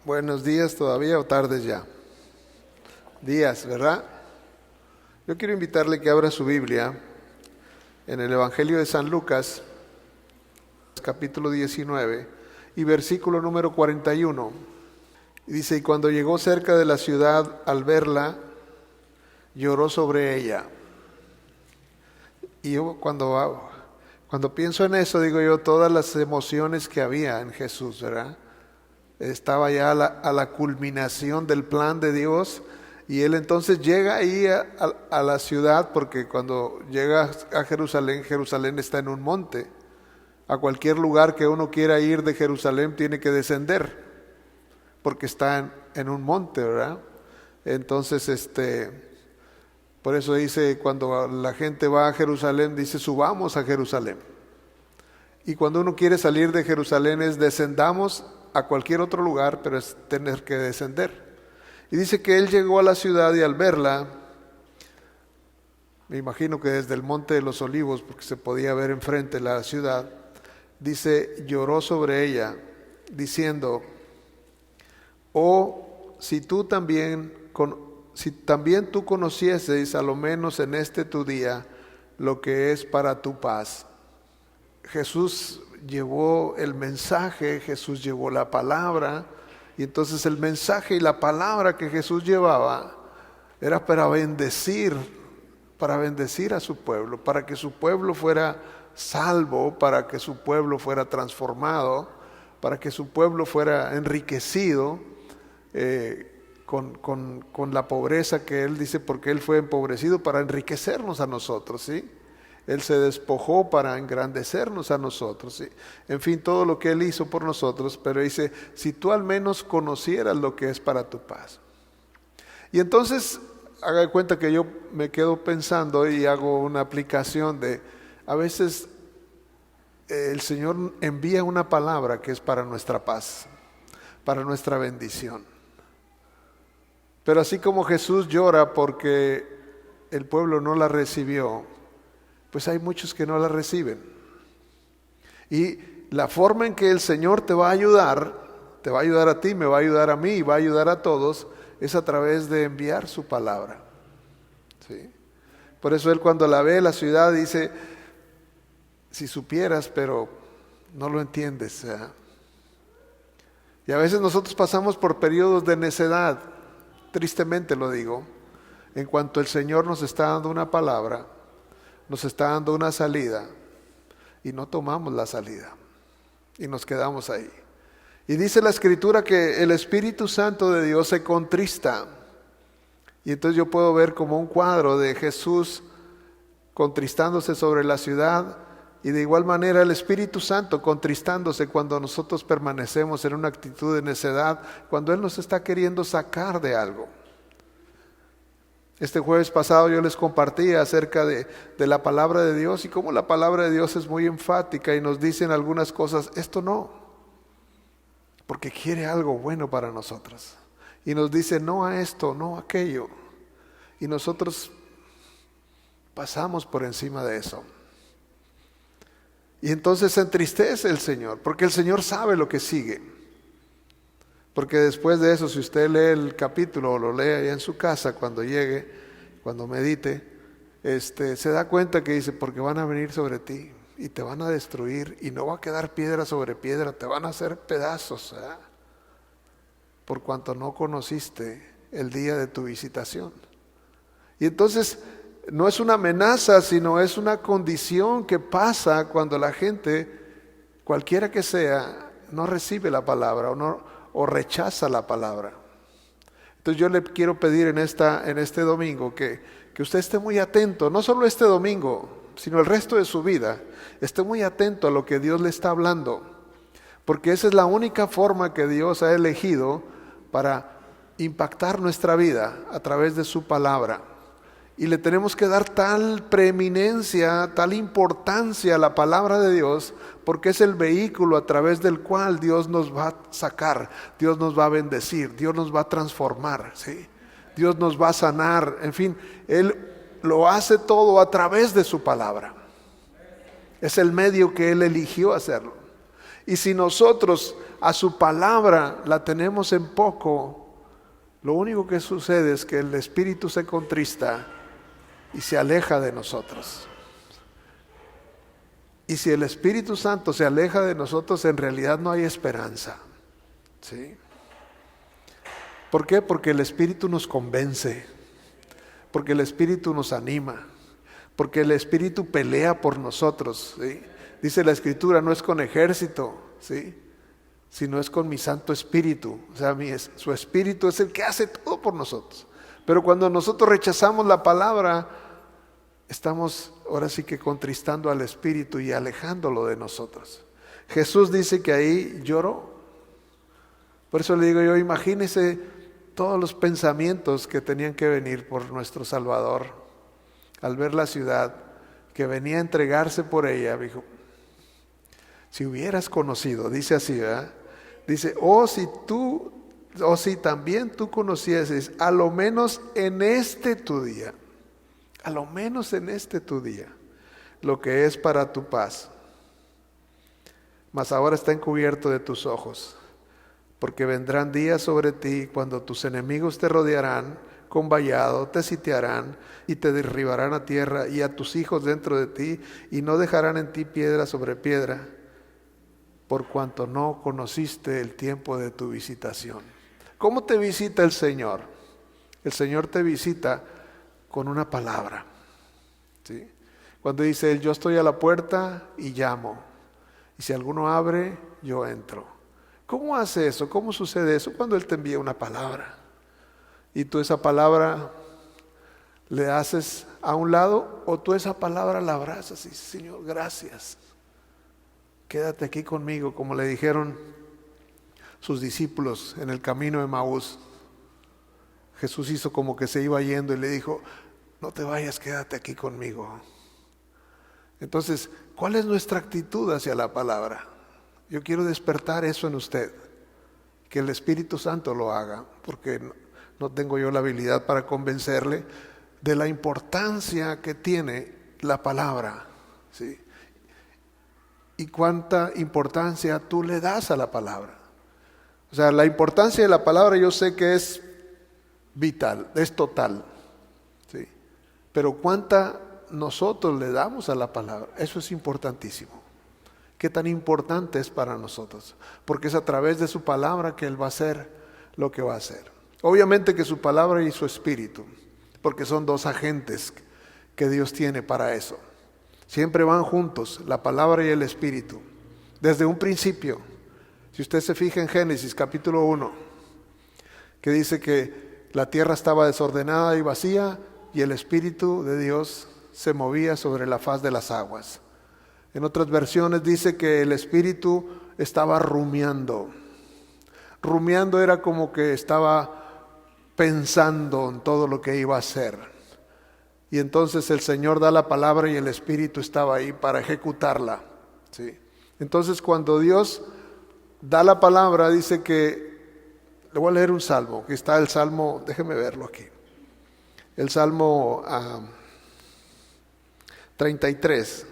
Buenos días todavía o tardes ya. Días, ¿verdad? Yo quiero invitarle que abra su Biblia en el Evangelio de San Lucas, capítulo 19 y versículo número 41. Y dice, y cuando llegó cerca de la ciudad, al verla, lloró sobre ella. Y yo cuando pienso en eso, digo yo, todas las emociones que había en Jesús, ¿verdad? Estaba ya a la culminación del plan de Dios, y él entonces llega ahí a la ciudad, porque cuando llega a Jerusalén, Jerusalén está en un monte. A cualquier lugar que uno quiera ir de Jerusalén tiene que descender, porque está en un monte, ¿verdad? Entonces, por eso dice, cuando la gente va a Jerusalén, dice, subamos a Jerusalén. Y cuando uno quiere salir de Jerusalén es descendamos a cualquier otro lugar, pero es tener que descender. Y dice que él llegó a la ciudad y al verla, me imagino que desde el Monte de los Olivos, porque se podía ver enfrente la ciudad, dice, lloró sobre ella, diciendo, oh, si también tú conocieses, a lo menos en este tu día, lo que es para tu paz. Jesús llevó el mensaje, Jesús llevó la palabra, y entonces el mensaje y la palabra que Jesús llevaba era para bendecir a su pueblo, para que su pueblo fuera salvo, para que su pueblo fuera transformado, para que su pueblo fuera enriquecido con la pobreza que él dice, porque él fue empobrecido para enriquecernos a nosotros, ¿sí? Él se despojó para engrandecernos a nosotros, ¿sí? En fin, todo lo que él hizo por nosotros, pero dice, si tú al menos conocieras lo que es para tu paz. Y entonces, haga de cuenta que yo me quedo pensando y hago una aplicación de, a veces el Señor envía una palabra que es para nuestra paz, para nuestra bendición. Pero así como Jesús llora porque el pueblo no la recibió, pues hay muchos que no la reciben. Y la forma en que el Señor te va a ayudar a ti, me va a ayudar a mí y va a ayudar a todos, es a través de enviar su palabra, ¿sí? Por eso él cuando la ve la ciudad dice, si supieras, pero no lo entiendes, ¿verdad? Y a veces nosotros pasamos por periodos de necedad, tristemente lo digo, en cuanto el Señor nos está dando una palabra, nos está dando una salida y no tomamos la salida y nos quedamos ahí. Y dice la Escritura que el Espíritu Santo de Dios se contrista, y entonces yo puedo ver como un cuadro de Jesús contristándose sobre la ciudad, y de igual manera el Espíritu Santo contristándose cuando nosotros permanecemos en una actitud de necedad, cuando Él nos está queriendo sacar de algo. Este jueves pasado yo les compartí acerca de la palabra de Dios y cómo la palabra de Dios es muy enfática y nos dicen algunas cosas, esto no, porque quiere algo bueno para nosotros. Y nos dice no a esto, no a aquello. Y nosotros pasamos por encima de eso. Y entonces se entristece el Señor, porque el Señor sabe lo que sigue. Porque después de eso, si usted lee el capítulo o lo lee allá en su casa cuando llegue, cuando medite, se da cuenta que dice, porque van a venir sobre ti y te van a destruir y no va a quedar piedra sobre piedra, te van a hacer pedazos, ¿verdad? Por cuanto no conociste el día de tu visitación. Y entonces no es una amenaza, sino es una condición que pasa cuando la gente, cualquiera que sea, no recibe la palabra o rechaza la palabra. Entonces yo le quiero pedir en este domingo que usted esté muy atento, no solo este domingo, sino el resto de su vida, esté muy atento a lo que Dios le está hablando, porque esa es la única forma que Dios ha elegido para impactar nuestra vida a través de su palabra. Y le tenemos que dar tal preeminencia, tal importancia a la palabra de Dios, porque es el vehículo a través del cual Dios nos va a sacar, Dios nos va a bendecir, Dios nos va a transformar, ¿sí? Dios nos va a sanar, en fin, Él lo hace todo a través de su palabra. Es el medio que Él eligió hacerlo. Y si nosotros a su palabra la tenemos en poco, lo único que sucede es que el Espíritu se contrista y se aleja de nosotros. Y si el Espíritu Santo se aleja de nosotros, en realidad no hay esperanza. ¿Sí? ¿Por qué? Porque el Espíritu nos convence, porque el Espíritu nos anima, porque el Espíritu pelea por nosotros. ¿Sí? Dice la Escritura, no es con ejército, ¿sí?, sino es con mi Santo Espíritu. O sea, su Espíritu es el que hace todo por nosotros. Pero cuando nosotros rechazamos la palabra, estamos ahora sí que contristando al Espíritu y alejándolo de nosotros. Jesús dice que ahí lloró. Por eso le digo yo, imagínese todos los pensamientos que tenían que venir por nuestro Salvador al ver la ciudad que venía a entregarse por ella. Dijo, si hubieras conocido, dice así, ¿verdad? Dice, si también tú conocieses, a lo menos en este tu día, a lo menos en este tu día, lo que es para tu paz. Mas ahora está encubierto de tus ojos, porque vendrán días sobre ti cuando tus enemigos te rodearán con vallado, te sitiarán y te derribarán a tierra y a tus hijos dentro de ti, y no dejarán en ti piedra sobre piedra, por cuanto no conociste el tiempo de tu visitación. ¿Cómo te visita el Señor? El Señor te visita con una palabra. ¿Sí? Cuando dice Él, yo estoy a la puerta y llamo, y si alguno abre, yo entro. ¿Cómo hace eso? ¿Cómo sucede eso? Cuando Él te envía una palabra, y tú esa palabra le haces a un lado, o tú esa palabra la abrazas y dices, Señor, gracias. Quédate aquí conmigo, como le dijeron sus discípulos en el camino de Maús. Jesús hizo como que se iba yendo y le dijo, no te vayas, quédate aquí conmigo. Entonces, ¿cuál es nuestra actitud hacia la palabra? Yo quiero despertar eso en usted, que el Espíritu Santo lo haga, porque no tengo yo la habilidad para convencerle de la importancia que tiene la palabra, ¿sí? Y cuánta importancia tú le das a la palabra. O sea, la importancia de la palabra yo sé que es vital, es total, ¿sí? Pero cuánta nosotros le damos a la palabra, eso es importantísimo. Qué tan importante es para nosotros, porque es a través de su palabra que Él va a hacer lo que va a hacer. Obviamente que su palabra y su espíritu, porque son dos agentes que Dios tiene para eso. Siempre van juntos, la palabra y el espíritu, desde un principio. Si usted se fija en Génesis capítulo 1, que dice que la tierra estaba desordenada y vacía y el Espíritu de Dios se movía sobre la faz de las aguas. En otras versiones dice que el Espíritu estaba rumiando. Rumiando era como que estaba pensando en todo lo que iba a hacer. Y entonces el Señor da la palabra y el Espíritu estaba ahí para ejecutarla. ¿Sí? Entonces cuando Dios da la palabra, dice que, le voy a leer un salmo, que está el salmo, déjeme verlo aquí, el salmo 33,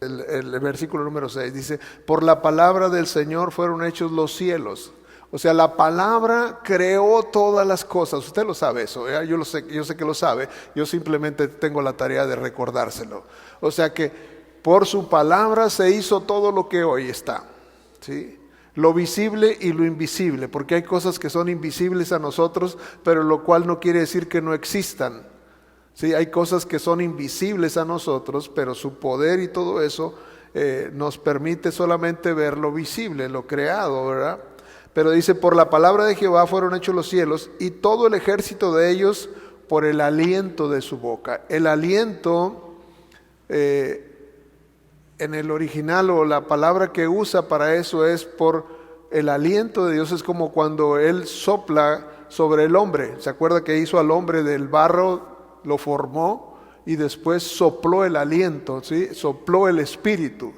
el versículo número 6, dice, por la palabra del Señor fueron hechos los cielos. O sea, la palabra creó todas las cosas. Usted lo sabe eso, ¿eh? Yo sé que lo sabe. Yo simplemente tengo la tarea de recordárselo. O sea que por su palabra se hizo todo lo que hoy está, ¿sí? Lo visible y lo invisible, porque hay cosas que son invisibles a nosotros, pero lo cual no quiere decir que no existan. Sí, hay cosas que son invisibles a nosotros, pero su poder y todo eso nos permite solamente ver lo visible, lo creado, ¿verdad? Pero dice, por la palabra de Jehová fueron hechos los cielos y todo el ejército de ellos por el aliento de su boca. El aliento, en el original o la palabra que usa para eso es por el aliento de Dios. Es como cuando Él sopla sobre el hombre. ¿Se acuerda que hizo al hombre del barro, lo formó y después sopló el aliento, ¿sí? Sopló el espíritu.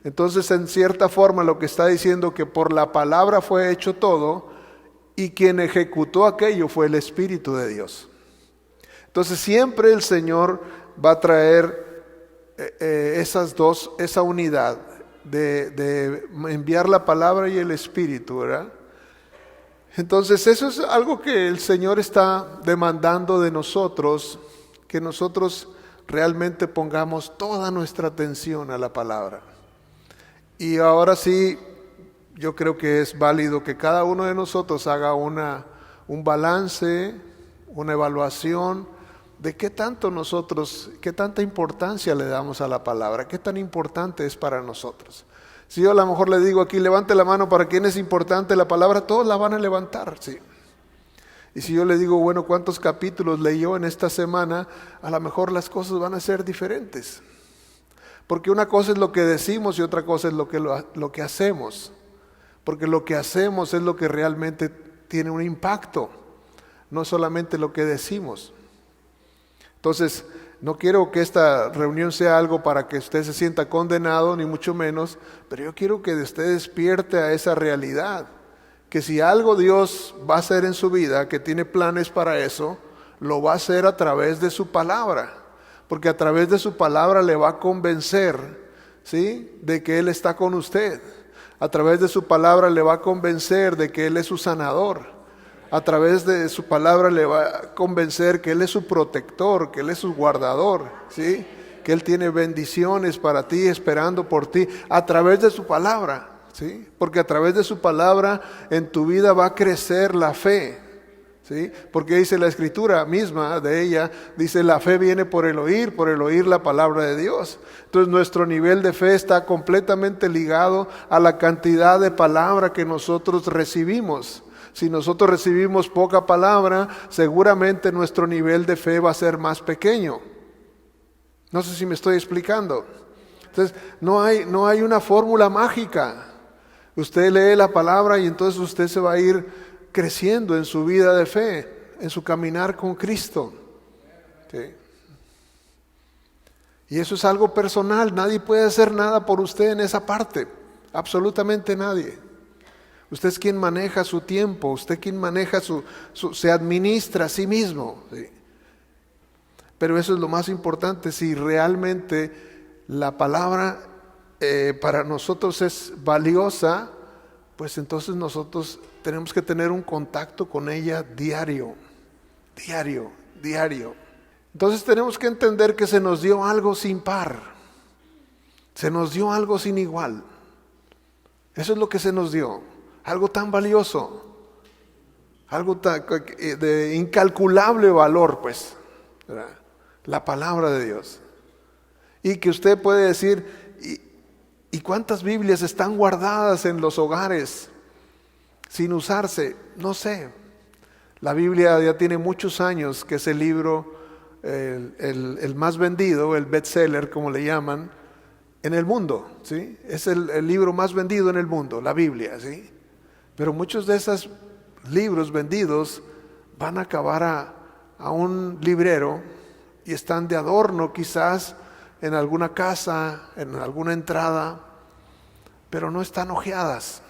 Entonces, en cierta forma, lo que está diciendo que por la palabra fue hecho todo y quien ejecutó aquello fue el Espíritu de Dios. Entonces, siempre el Señor va a traer esa unidad, de enviar la palabra y el Espíritu, ¿verdad? Entonces eso es algo que el Señor está demandando de nosotros, que nosotros realmente pongamos toda nuestra atención a la palabra. Y ahora sí, yo creo que es válido que cada uno de nosotros haga un balance, una evaluación de qué tanta importancia le damos a la palabra, qué tan importante es para nosotros. Si yo a lo mejor le digo aquí, levante la mano para quien es importante la palabra, todos la van a levantar, sí. Y si yo le digo, bueno, ¿cuántos capítulos leyó en esta semana? A lo mejor las cosas van a ser diferentes. Porque una cosa es lo que decimos y otra cosa es lo que hacemos. Porque lo que hacemos es lo que realmente tiene un impacto, no solamente lo que decimos. Entonces, no quiero que esta reunión sea algo para que usted se sienta condenado, ni mucho menos, pero yo quiero que usted despierte a esa realidad, que si algo Dios va a hacer en su vida, que tiene planes para eso, lo va a hacer a través de su palabra, porque a través de su palabra le va a convencer, ¿sí?, de que Él está con usted. A través de su palabra le va a convencer de que Él es su sanador. A través de su palabra le va a convencer que Él es su protector, que Él es su guardador, ¿sí?, que Él tiene bendiciones para ti, esperando por ti, a través de su palabra, ¿sí?, porque a través de su palabra en tu vida va a crecer la fe, ¿sí?, porque dice la Escritura misma de ella, dice la fe viene por el oír la palabra de Dios. Entonces nuestro nivel de fe está completamente ligado a la cantidad de palabra que nosotros recibimos. Si nosotros recibimos poca palabra, seguramente nuestro nivel de fe va a ser más pequeño. No sé si me estoy explicando. Entonces, no hay una fórmula mágica. Usted lee la palabra y entonces usted se va a ir creciendo en su vida de fe, en su caminar con Cristo. ¿Sí? Y eso es algo personal. Nadie puede hacer nada por usted en esa parte. Absolutamente nadie. Usted es quien maneja su tiempo, usted quien maneja se administra a sí mismo, ¿sí? Pero eso es lo más importante. Si realmente la palabra para nosotros es valiosa, pues entonces nosotros tenemos que tener un contacto con ella diario. Entonces tenemos que entender que se nos dio algo sin par, se nos dio algo sin igual. Eso es lo que se nos dio. Algo tan valioso, algo de incalculable valor, pues, ¿verdad? La palabra de Dios. Y que usted puede decir, ¿y cuántas Biblias están guardadas en los hogares sin usarse? No sé. La Biblia ya tiene muchos años que es el libro, el más vendido, el bestseller, como le llaman, en el mundo, ¿sí? Es el libro más vendido en el mundo, la Biblia, ¿sí? Pero muchos de esos libros vendidos van a acabar a un librero y están de adorno quizás en alguna casa, en alguna entrada, pero no están hojeadas,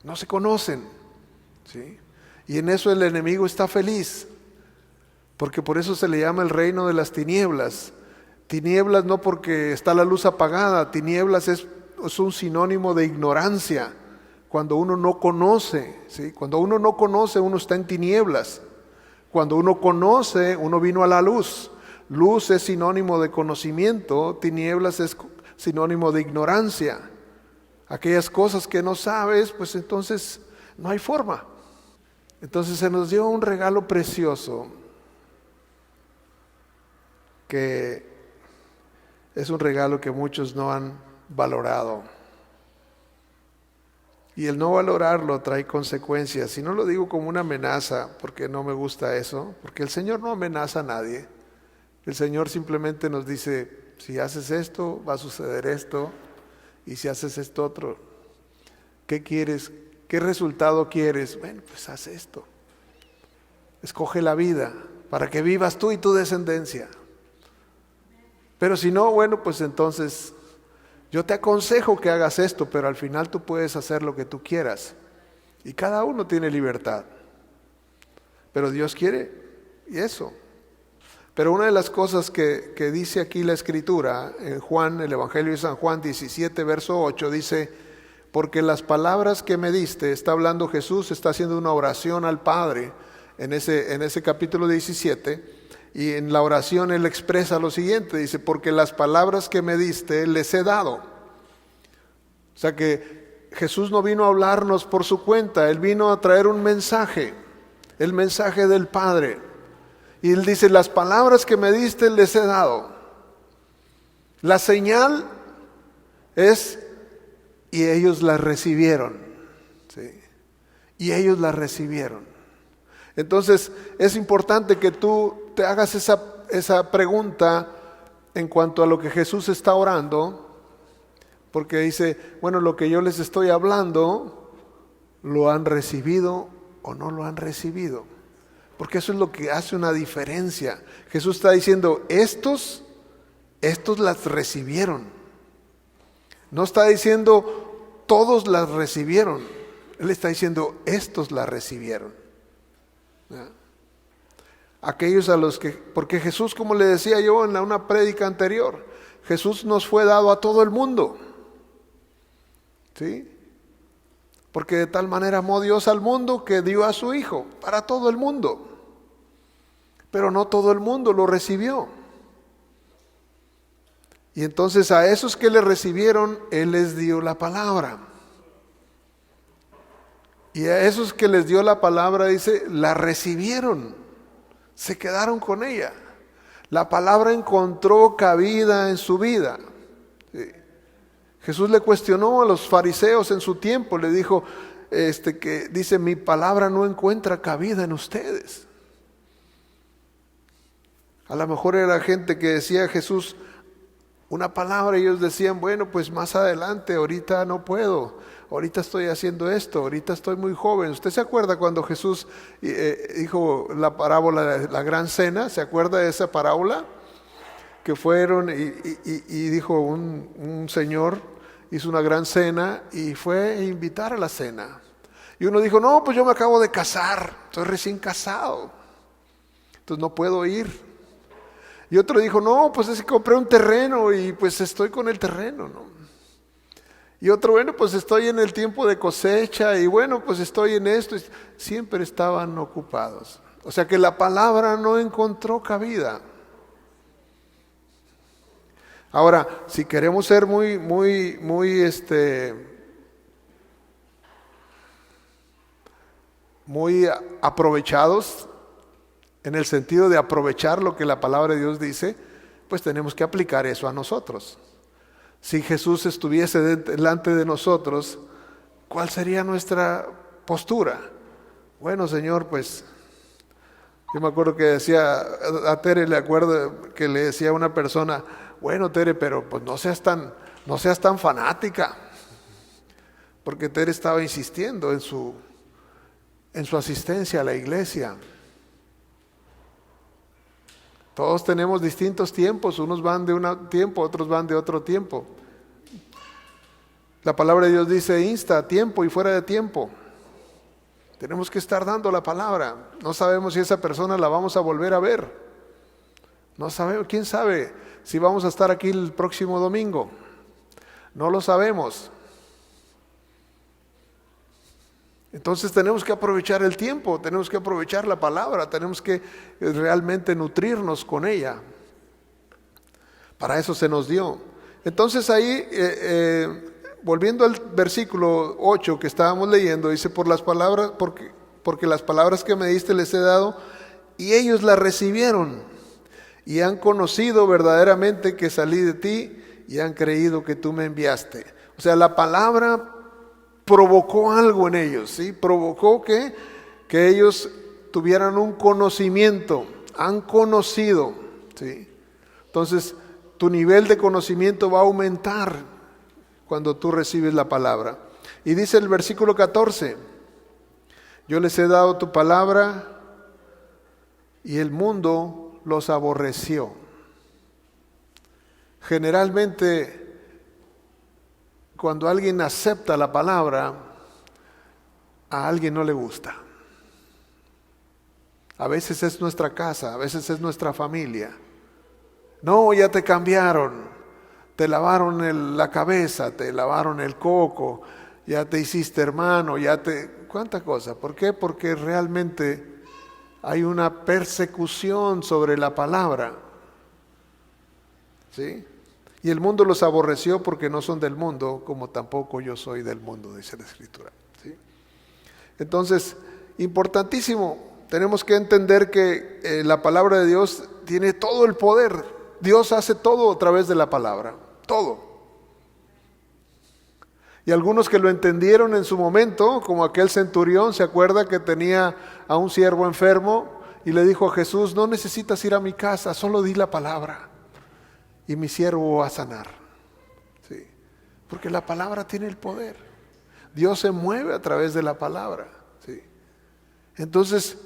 no se conocen, ¿sí? Y en eso el enemigo está feliz, porque por eso se le llama el reino de las tinieblas. Tinieblas no porque está la luz apagada, tinieblas es un sinónimo de ignorancia. Cuando uno no conoce, ¿sí? Cuando uno no conoce, uno está en tinieblas. Cuando uno conoce, uno vino a la luz. Luz es sinónimo de conocimiento, tinieblas es sinónimo de ignorancia. Aquellas cosas que no sabes, pues entonces no hay forma. Entonces se nos dio un regalo precioso, que es un regalo que muchos no han valorado. Y el no valorarlo trae consecuencias. Y no lo digo como una amenaza, porque no me gusta eso, porque el Señor no amenaza a nadie. El Señor simplemente nos dice, si haces esto, va a suceder esto, y si haces esto otro, ¿qué quieres? ¿Qué resultado quieres? Bueno, pues haz esto. Escoge la vida, para que vivas tú y tu descendencia. Pero si no, bueno, pues entonces yo te aconsejo que hagas esto, pero al final tú puedes hacer lo que tú quieras. Y cada uno tiene libertad. Pero Dios quiere eso. Pero una de las cosas que dice aquí la Escritura, en Juan, el Evangelio de San Juan 17, verso 8, dice: porque las palabras que me diste, está hablando Jesús, está haciendo una oración al Padre en ese capítulo 17, y en la oración Él expresa lo siguiente, dice: porque las palabras que me diste les he dado. O sea que Jesús no vino a hablarnos por su cuenta, Él vino a traer un mensaje, el mensaje del Padre. Y Él dice: las palabras que me diste les he dado. La señal es: y ellos las recibieron. ¿Sí? Y ellos las recibieron. Entonces es importante que tú te hagas esa pregunta en cuanto a lo que Jesús está orando, porque dice: bueno, lo que yo les estoy hablando, ¿lo han recibido o no lo han recibido? Porque eso es lo que hace una diferencia. Jesús está diciendo: estos las recibieron. No está diciendo todos las recibieron. Él está diciendo: estos las recibieron. ¿Ya? Aquellos a los que, porque Jesús, como le decía yo en una prédica anterior, Jesús nos fue dado a todo el mundo. ¿Sí? Porque de tal manera amó Dios al mundo que dio a su Hijo para todo el mundo. Pero no todo el mundo lo recibió. Y entonces a esos que le recibieron, Él les dio la palabra. Y a esos que les dio la palabra, dice, la recibieron. Se quedaron con ella. La palabra encontró cabida en su vida. Sí. Jesús le cuestionó a los fariseos en su tiempo, le dijo, que dice: mi palabra no encuentra cabida en ustedes. A lo mejor era gente que decía a Jesús una palabra y ellos decían: bueno, pues más adelante, ahorita no puedo, ahorita estoy haciendo esto, ahorita estoy muy joven. ¿Usted se acuerda cuando Jesús dijo la parábola de la gran cena? ¿Se acuerda de esa parábola? Que fueron y dijo un señor, hizo una gran cena y fue a invitar a la cena. Y uno dijo: no, pues yo me acabo de casar, estoy recién casado, entonces no puedo ir. Y otro dijo: no, pues es que compré un terreno y pues estoy con el terreno, ¿no? Y otro: bueno, pues estoy en el tiempo de cosecha y bueno, pues estoy en esto. Siempre estaban ocupados. O sea que la palabra no encontró cabida. Ahora, si queremos ser muy aprovechados, en el sentido de aprovechar lo que la palabra de Dios dice, pues tenemos que aplicar eso a nosotros. Si Jesús estuviese delante de nosotros, ¿cuál sería nuestra postura? Bueno, Señor, pues yo me acuerdo que decía a Tere, le acuerdo que le decía a una persona: bueno, Tere, pero pues no seas tan fanática, porque Tere estaba insistiendo en su asistencia a la iglesia. Todos tenemos distintos tiempos, unos van de un tiempo, otros van de otro tiempo. La palabra de Dios dice: insta a tiempo y fuera de tiempo. Tenemos que estar dando la palabra. No sabemos si esa persona la vamos a volver a ver. No sabemos, quién sabe si vamos a estar aquí el próximo domingo. No lo sabemos. Entonces tenemos que aprovechar el tiempo, tenemos que aprovechar la palabra, tenemos que realmente nutrirnos con ella. Para eso se nos dio. Entonces ahí, volviendo al versículo 8 que estábamos leyendo, dice: porque las palabras que me diste les he dado, y ellos las recibieron, y han conocido verdaderamente que salí de ti, y han creído que tú me enviaste. O sea, la palabra provocó algo en ellos, ¿sí? Provocó que ellos tuvieran un conocimiento, han conocido, ¿sí? Entonces, tu nivel de conocimiento va a aumentar cuando tú recibes la palabra. Y dice el versículo 14: yo les he dado tu palabra y el mundo los aborreció. Generalmente, cuando alguien acepta la palabra, a alguien no le gusta. A veces es nuestra casa, a veces es nuestra familia. No, ya te cambiaron, te lavaron la cabeza, te lavaron el coco, ya te hiciste hermano, ¿cuánta cosa? ¿Por qué? Porque realmente hay una persecución sobre la palabra. ¿Sí? Y el mundo los aborreció porque no son del mundo, como tampoco yo soy del mundo, dice la Escritura. ¿Sí? Entonces, importantísimo, tenemos que entender que la palabra de Dios tiene todo el poder. Dios hace todo a través de la palabra, todo. Y algunos que lo entendieron en su momento, como aquel centurión, ¿se acuerda que tenía a un siervo enfermo? Y le dijo a Jesús, no necesitas ir a mi casa, solo di la palabra y mi siervo va a sanar. ¿Sí? Porque la palabra tiene el poder. Dios se mueve a través de la palabra. ¿Sí? Entonces,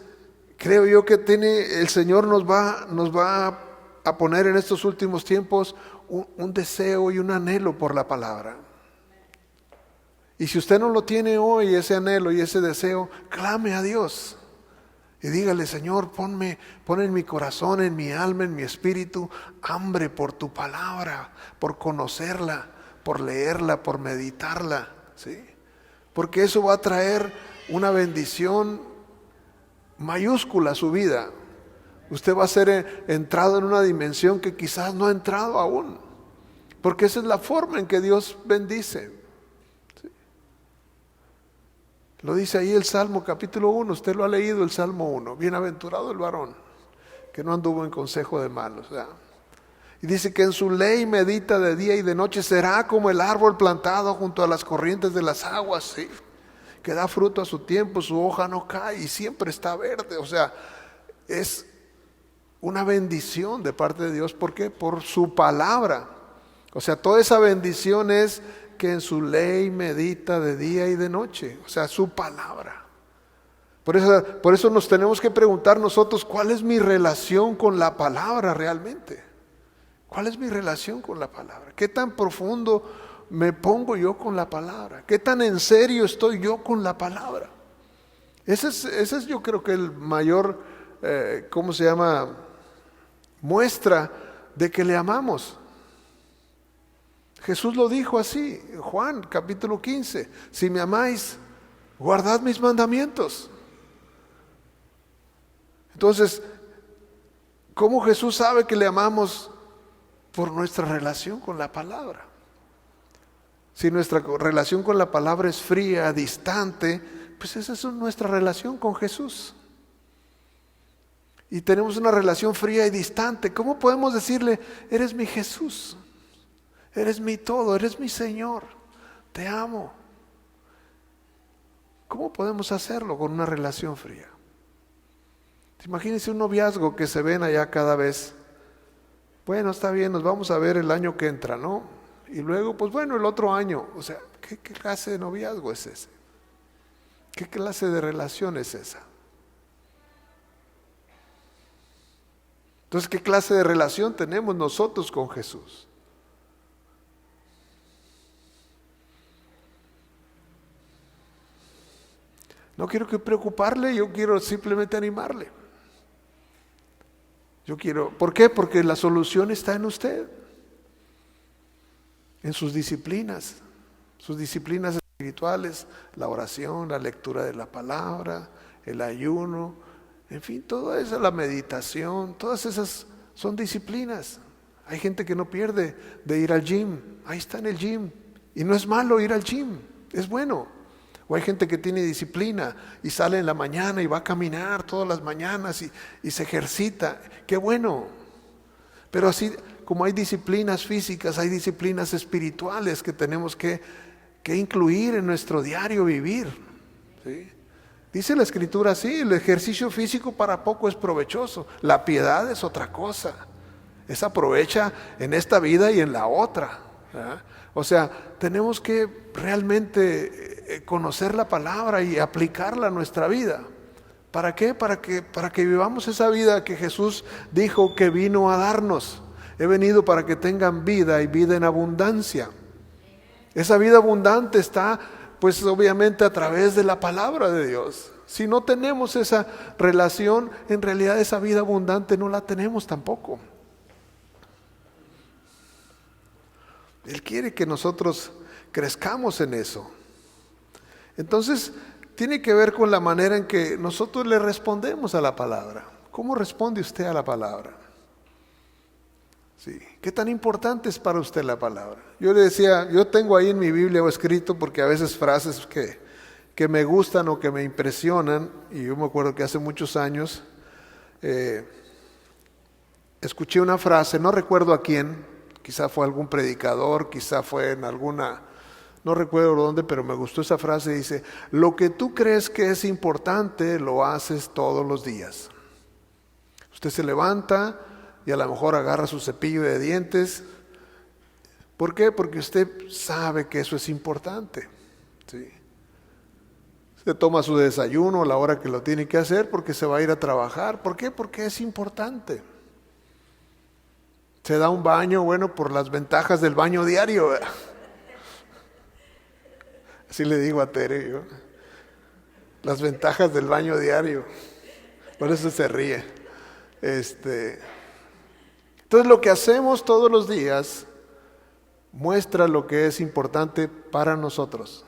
creo yo que el Señor nos va a poner en estos últimos tiempos un deseo y un anhelo por la palabra. Y si usted no lo tiene hoy, ese anhelo y ese deseo, clame a Dios. Y dígale, Señor, pon en mi corazón, en mi alma, en mi espíritu, hambre por tu palabra, por conocerla, por leerla, por meditarla. ¿Sí? Porque eso va a traer una bendición mayúscula a su vida. Usted va a ser entrado en una dimensión que quizás no ha entrado aún. Porque esa es la forma en que Dios bendice. Lo dice ahí el Salmo capítulo 1, usted lo ha leído, el Salmo 1. Bienaventurado el varón que no anduvo en consejo de malos. Y dice que en su ley medita de día y de noche, será como el árbol plantado junto a las corrientes de las aguas, ¿sí? Que da fruto a su tiempo, su hoja no cae y siempre está verde. O sea, es una bendición de parte de Dios. ¿Por qué? Por su palabra. O sea, toda esa bendición es que en su ley medita de día y de noche, o sea, su palabra. Por eso nos tenemos que preguntar nosotros, ¿cuál es mi relación con la palabra realmente? ¿Cuál es mi relación con la palabra? ¿Qué tan profundo me pongo yo con la palabra? ¿Qué tan en serio estoy yo con la palabra? Ese es yo creo que el mayor, muestra de que le amamos. Jesús lo dijo así, Juan capítulo 15, si me amáis, guardad mis mandamientos. Entonces, ¿cómo Jesús sabe que le amamos? Por nuestra relación con la palabra. Si nuestra relación con la palabra es fría, distante, pues esa es nuestra relación con Jesús. Y tenemos una relación fría y distante, ¿cómo podemos decirle, eres mi Jesús? Eres mi todo, eres mi Señor, te amo? ¿Cómo podemos hacerlo con una relación fría? Imagínense un noviazgo que se ven allá cada vez. Bueno, está bien, nos vamos a ver el año que entra, ¿no? Y luego, pues bueno, el otro año. O sea, ¿qué clase de noviazgo es ese? ¿Qué clase de relación es esa? Entonces, ¿qué clase de relación tenemos nosotros con Jesús? No quiero preocuparle, yo quiero simplemente animarle. ¿Por qué? Porque la solución está en usted, en sus disciplinas espirituales, la oración, la lectura de la palabra, el ayuno, en fin, toda esa, la meditación, todas esas son disciplinas. Hay gente que no pierde de ir al gym, ahí está en el gym, y no es malo ir al gym, es bueno. O hay gente que tiene disciplina y sale en la mañana y va a caminar todas las mañanas y se ejercita. ¡Qué bueno! Pero así como hay disciplinas físicas, hay disciplinas espirituales que tenemos que incluir en nuestro diario vivir. ¿Sí? Dice la Escritura así, el ejercicio físico para poco es provechoso. La piedad es otra cosa. Esa aprovecha en esta vida y en la otra. ¿Verdad? O sea, tenemos que realmente conocer la palabra y aplicarla a nuestra vida. ¿Para qué? Para que vivamos esa vida que Jesús dijo que vino a darnos. He venido para que tengan vida y vida en abundancia. Esa vida abundante está, pues obviamente a través de la palabra de Dios. Si no tenemos esa relación, en realidad esa vida abundante no la tenemos tampoco. Él quiere que nosotros crezcamos en eso. Entonces, tiene que ver con la manera en que nosotros le respondemos a la palabra. ¿Cómo responde usted a la palabra? Sí. ¿Qué tan importante es para usted la palabra? Yo le decía, yo tengo ahí en mi Biblia escrito, porque a veces frases que me gustan o que me impresionan, y yo me acuerdo que hace muchos años escuché una frase, no recuerdo a quién, quizá fue algún predicador, quizá fue en alguna, no recuerdo dónde, pero me gustó esa frase, dice: lo que tú crees que es importante, lo haces todos los días. Usted se levanta y a lo mejor agarra su cepillo de dientes. ¿Por qué? Porque usted sabe que eso es importante, ¿sí? Se toma su desayuno a la hora que lo tiene que hacer porque se va a ir a trabajar. ¿Por qué? Porque es importante. Se da un baño, bueno, por las ventajas del baño diario. Así le digo a Tere, yo. Las ventajas del baño diario. Por eso se ríe. Entonces lo que hacemos todos los días muestra lo que es importante para nosotros.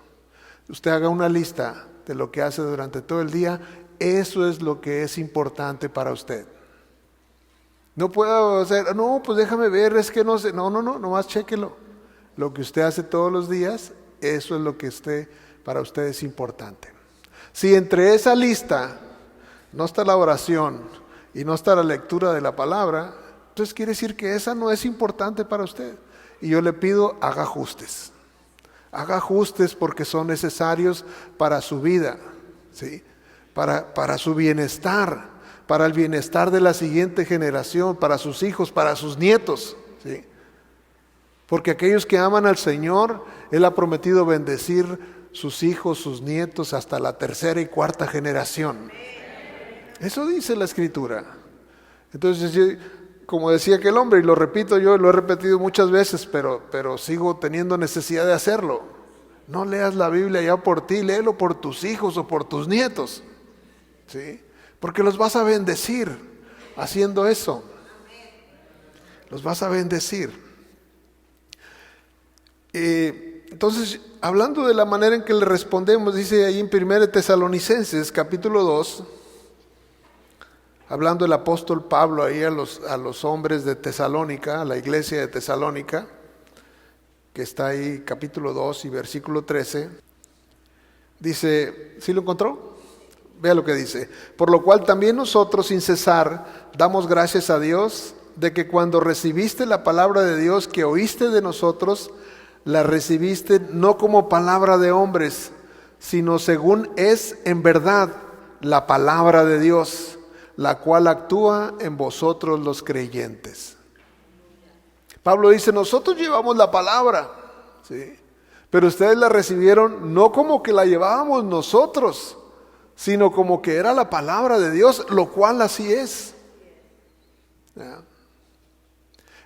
Usted haga una lista de lo que hace durante todo el día. Eso es lo que es importante para usted. No puedo hacer, no, pues déjame ver, es que no sé. No, nomás chéquelo. Lo que usted hace todos los días, eso es lo que para usted es importante. Si entre esa lista no está la oración y no está la lectura de la palabra, entonces quiere decir que esa no es importante para usted. Y yo le pido, haga ajustes. Haga ajustes porque son necesarios para su vida, ¿sí? Para su bienestar, para el bienestar de la siguiente generación, para sus hijos, para sus nietos, ¿sí? Porque aquellos que aman al Señor, Él ha prometido bendecir sus hijos, sus nietos, hasta la tercera y cuarta generación. Eso dice la Escritura. Entonces, como decía aquel hombre, y lo repito yo, lo he repetido muchas veces, pero sigo teniendo necesidad de hacerlo. No leas la Biblia ya por ti, léelo por tus hijos o por tus nietos, ¿sí? Porque los vas a bendecir haciendo eso. Los vas a bendecir. Entonces, hablando de la manera en que le respondemos, dice ahí en 1 Tesalonicenses capítulo 2, hablando el apóstol Pablo ahí a los hombres de Tesalónica, a la iglesia de Tesalónica, que está ahí capítulo 2 y versículo 13, dice, ¿sí lo encontró? Vea lo que dice: por lo cual también nosotros sin cesar damos gracias a Dios de que cuando recibiste la palabra de Dios que oíste de nosotros, la recibiste no como palabra de hombres, sino según es en verdad la palabra de Dios, la cual actúa en vosotros los creyentes. Pablo dice, nosotros llevamos la palabra, ¿sí? Pero ustedes la recibieron no como que la llevábamos nosotros, sino como que era la palabra de Dios, lo cual así es. ¿Ya?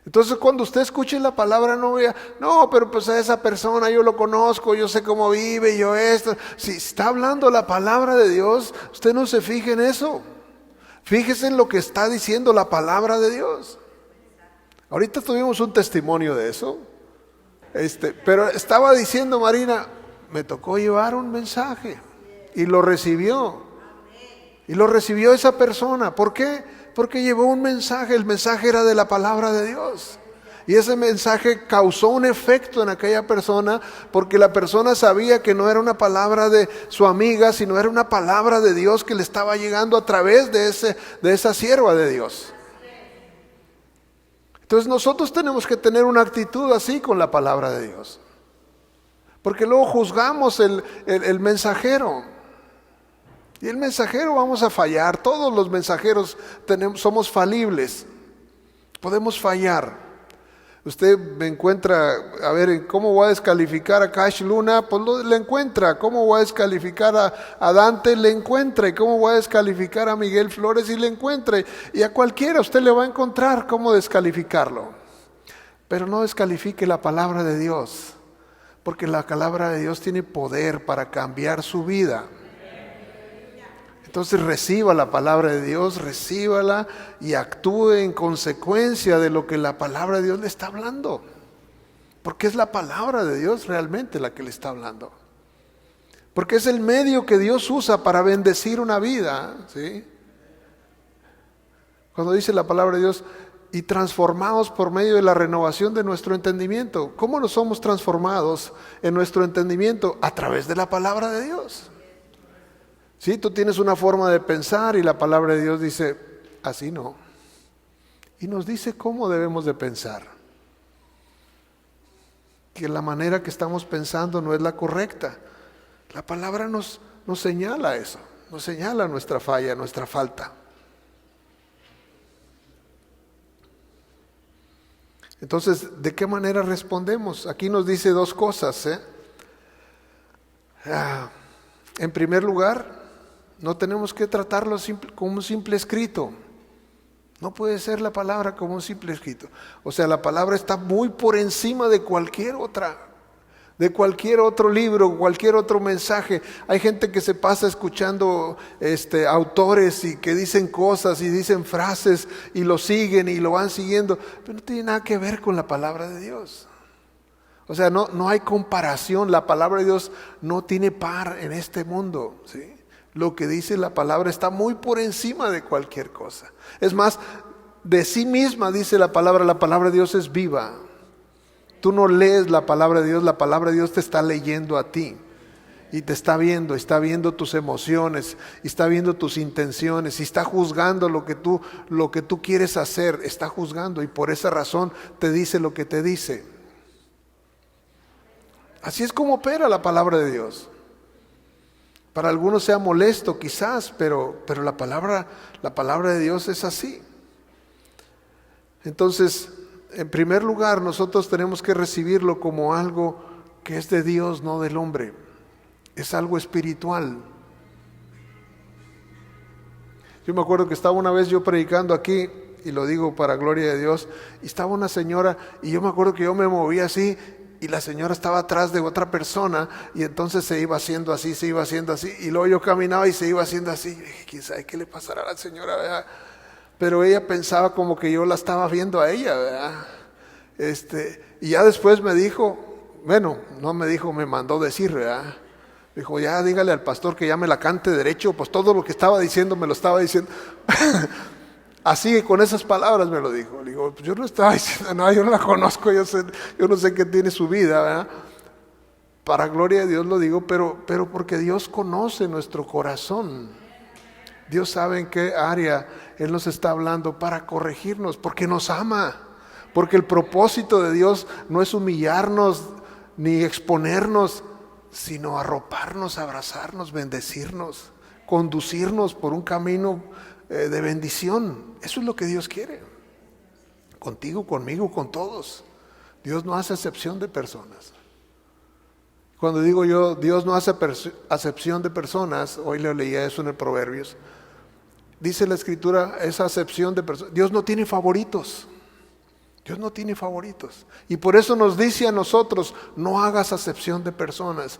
Entonces cuando usted escuche la palabra, no vea, no, pero pues a esa persona yo lo conozco, yo sé cómo vive, yo esto. Si está hablando la palabra de Dios, usted no se fije en eso. Fíjese en lo que está diciendo la palabra de Dios. Ahorita tuvimos un testimonio de eso. Pero estaba diciendo Marina, me tocó llevar un mensaje y lo recibió. Y lo recibió esa persona. ¿Por qué? Porque llevó un mensaje. El mensaje era de la palabra de Dios. Y ese mensaje causó un efecto en aquella persona, porque la persona sabía que no era una palabra de su amiga, sino era una palabra de Dios que le estaba llegando a través de esa sierva de Dios. Entonces nosotros tenemos que tener una actitud así con la palabra de Dios, porque luego juzgamos el mensajero. Y el mensajero vamos a fallar. Todos los mensajeros somos falibles. Podemos fallar. Usted me encuentra, a ver, ¿cómo voy a descalificar a Cash Luna? Pues le encuentra. ¿Cómo voy a descalificar a Dante? Le encuentra. ¿Y cómo voy a descalificar a Miguel Flores? Y le encuentra. Y a cualquiera usted le va a encontrar cómo descalificarlo. Pero no descalifique la palabra de Dios, porque la palabra de Dios tiene poder para cambiar su vida. Entonces reciba la palabra de Dios, recíbala y actúe en consecuencia de lo que la palabra de Dios le está hablando. Porque es la palabra de Dios realmente la que le está hablando. Porque es el medio que Dios usa para bendecir una vida, ¿sí? Cuando dice la palabra de Dios, y transformados por medio de la renovación de nuestro entendimiento. ¿Cómo nos somos transformados en nuestro entendimiento? A través de la palabra de Dios. Sí, tú tienes una forma de pensar y la palabra de Dios dice, así no. Y nos dice cómo debemos de pensar. Que la manera que estamos pensando no es la correcta. La palabra nos señala eso, nos señala nuestra falla, nuestra falta. Entonces, ¿de qué manera respondemos? Aquí nos dice dos cosas. En primer lugar, no tenemos que tratarlo como un simple escrito. No puede ser la palabra como un simple escrito. O sea, la palabra está muy por encima de cualquier otra, de cualquier otro libro, cualquier otro mensaje. Hay gente que se pasa escuchando autores y que dicen cosas y dicen frases y lo siguen y lo van siguiendo, pero no tiene nada que ver con la palabra de Dios. O sea, no hay comparación. La palabra de Dios no tiene par en este mundo, ¿sí? Lo que dice la palabra está muy por encima de cualquier cosa. Es más, de sí misma dice la palabra de Dios es viva. Tú no lees la palabra de Dios te está leyendo a ti. Y te está viendo tus emociones, y está viendo tus intenciones, y está juzgando lo que tú quieres hacer, está juzgando y por esa razón te dice lo que te dice. Así es como opera la palabra de Dios. Para algunos sea molesto quizás, pero la palabra de Dios es así. Entonces, en primer lugar, nosotros tenemos que recibirlo como algo que es de Dios, no del hombre. Es algo espiritual. Yo me acuerdo que estaba una vez yo predicando aquí, y lo digo para gloria de Dios, y estaba una señora, y yo me acuerdo que yo me movía así, y la señora estaba atrás de otra persona, y entonces se iba haciendo así, y luego yo caminaba y se iba haciendo así, y dije, quién sabe qué le pasará a la señora, ¿verdad? Pero ella pensaba como que yo la estaba viendo a ella, ¿verdad? Y ya después me dijo, bueno, no me dijo, me mandó decir, ¿verdad? Dijo, ya dígale al pastor que ya me la cante derecho, pues todo lo que estaba diciendo me lo estaba diciendo. Así, con esas palabras me lo dijo. Le digo, pues yo no estaba diciendo nada, yo no la conozco, yo no sé qué tiene su vida, ¿verdad? Para gloria de Dios lo digo, pero porque Dios conoce nuestro corazón. Dios sabe en qué área Él nos está hablando para corregirnos, porque nos ama. Porque el propósito de Dios no es humillarnos ni exponernos, sino arroparnos, abrazarnos, bendecirnos, conducirnos por un camino de bendición. Eso es lo que Dios quiere. Contigo, conmigo, con todos. Dios no hace acepción de personas. Cuando digo yo, Dios no hace acepción de personas, hoy le leía eso en el Proverbios, dice la Escritura, esa acepción de personas, Dios no tiene favoritos. Dios no tiene favoritos. Y por eso nos dice a nosotros, no hagas acepción de personas.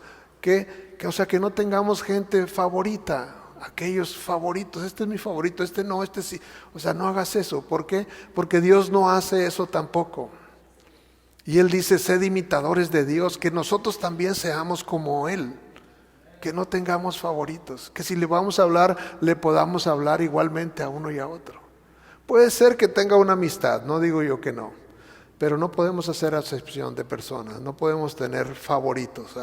O sea, que no tengamos gente favorita, aquellos favoritos, este es mi favorito, este no, este sí. O sea, no hagas eso. ¿Por qué? Porque Dios no hace eso tampoco. Y Él dice, sed imitadores de Dios, que nosotros también seamos como Él. Que no tengamos favoritos. Que si le vamos a hablar, le podamos hablar igualmente a uno y a otro. Puede ser que tenga una amistad, no digo yo que no, pero no podemos hacer acepción de personas, no podemos tener favoritos.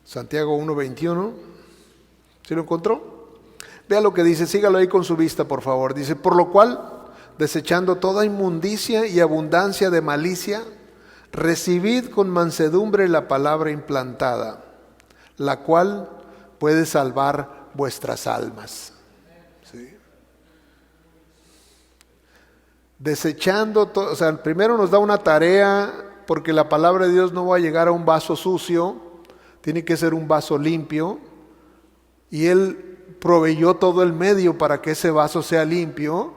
Santiago 1:21, ¿sí lo encontró? Vea lo que dice, sígalo ahí con su vista por favor. Dice, por lo cual, desechando toda inmundicia y abundancia de malicia, recibid con mansedumbre la palabra implantada, la cual puede salvar vuestras almas. Desechando todo, o sea, primero nos da una tarea, porque la palabra de Dios no va a llegar a un vaso sucio, tiene que ser un vaso limpio, y Él proveyó todo el medio para que ese vaso sea limpio,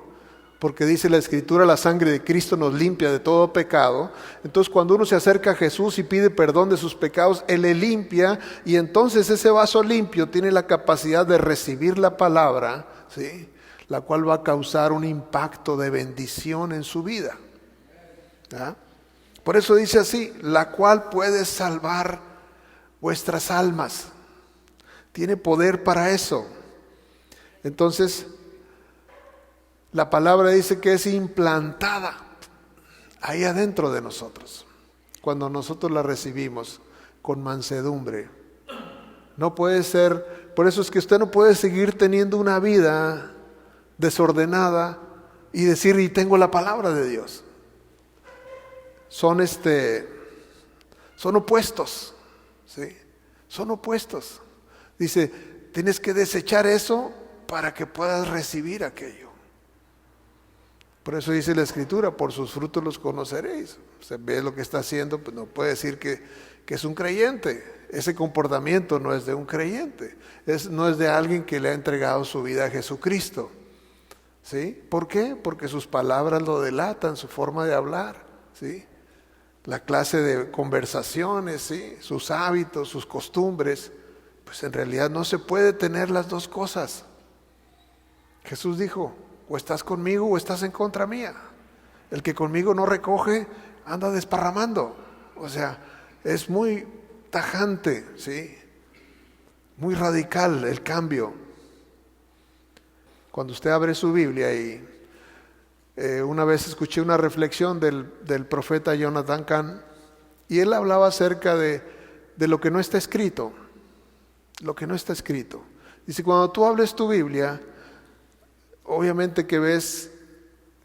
porque dice la Escritura, la sangre de Cristo nos limpia de todo pecado. Entonces cuando uno se acerca a Jesús y pide perdón de sus pecados, Él le limpia, y entonces ese vaso limpio tiene la capacidad de recibir la palabra, ¿sí?, la cual va a causar un impacto de bendición en su vida. ¿Ah? Por eso dice así, la cual puede salvar vuestras almas. Tiene poder para eso. Entonces, la palabra dice que es implantada ahí adentro de nosotros, cuando nosotros la recibimos con mansedumbre. No puede ser, por eso es que usted no puede seguir teniendo una vida desordenada y decir, y tengo la palabra de Dios. Son opuestos, ¿sí? Son opuestos. Dice, tienes que desechar eso para que puedas recibir aquello. Por eso dice la Escritura, por sus frutos los conoceréis. Usted ve lo que está haciendo, pues no puede decir que es un creyente. Ese comportamiento no es de un creyente, no es de alguien que le ha entregado su vida a Jesucristo. ¿Sí? ¿Por qué? Porque sus palabras lo delatan, su forma de hablar, ¿sí?, la clase de conversaciones, ¿sí?, sus hábitos, sus costumbres. Pues en realidad no se puede tener las dos cosas. Jesús dijo, o estás conmigo o estás en contra mía. El que conmigo no recoge, anda desparramando. O sea, es muy tajante, ¿sí?, muy radical el cambio. Cuando usted abre su Biblia y una vez escuché una reflexión del profeta Jonathan Cahn, y él hablaba acerca de lo que no está escrito. Lo que no está escrito. Dice, cuando tú hables tu Biblia, obviamente que ves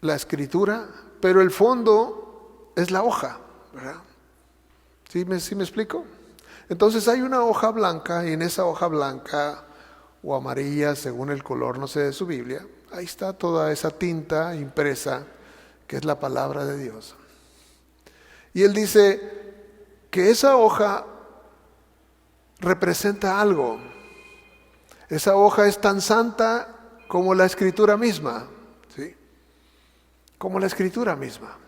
la escritura, pero el fondo es la hoja, ¿verdad? ¿Sí me explico? Entonces hay una hoja blanca, y en esa hoja blanca o amarilla, según el color, no sé, de su Biblia, ahí está toda esa tinta impresa, que es la palabra de Dios. Y él dice que esa hoja representa algo. Esa hoja es tan santa como la Escritura misma, ¿sí?, como la Escritura misma.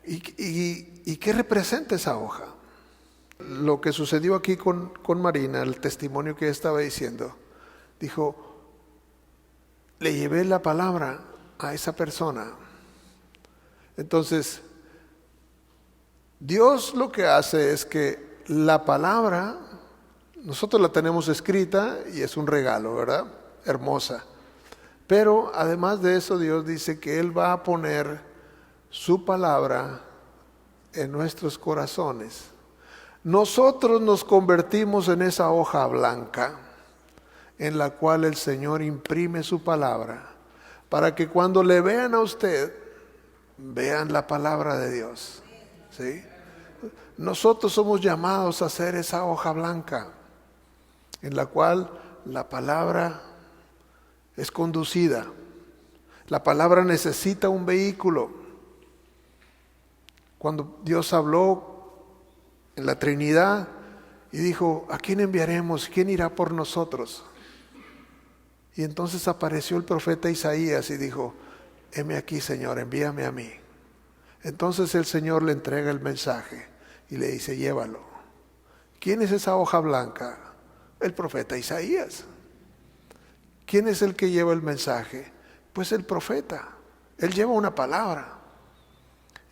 ¿Y qué representa esa hoja? Lo que sucedió aquí con Marina, el testimonio que ella estaba diciendo, dijo, le llevé la palabra a esa persona. Entonces, Dios lo que hace es que la palabra, nosotros la tenemos escrita y es un regalo, ¿verdad? Hermosa. Pero además de eso, Dios dice que Él va a poner su palabra en nuestros corazones. Nosotros nos convertimos en esa hoja blanca en la cual el Señor imprime su palabra, para que cuando le vean a usted, vean la palabra de Dios, ¿sí? Nosotros somos llamados a ser esa hoja blanca en la cual la palabra es conducida. La palabra necesita un vehículo. Cuando Dios habló en la Trinidad y dijo, ¿a quién enviaremos? ¿Quién irá por nosotros? Y entonces apareció el profeta Isaías y dijo, heme aquí, Señor, envíame a mí. Entonces el Señor le entrega el mensaje y le dice, llévalo. ¿Quién es esa hoja blanca? El profeta Isaías. ¿Quién es el que lleva el mensaje? Pues el profeta. Él lleva una palabra.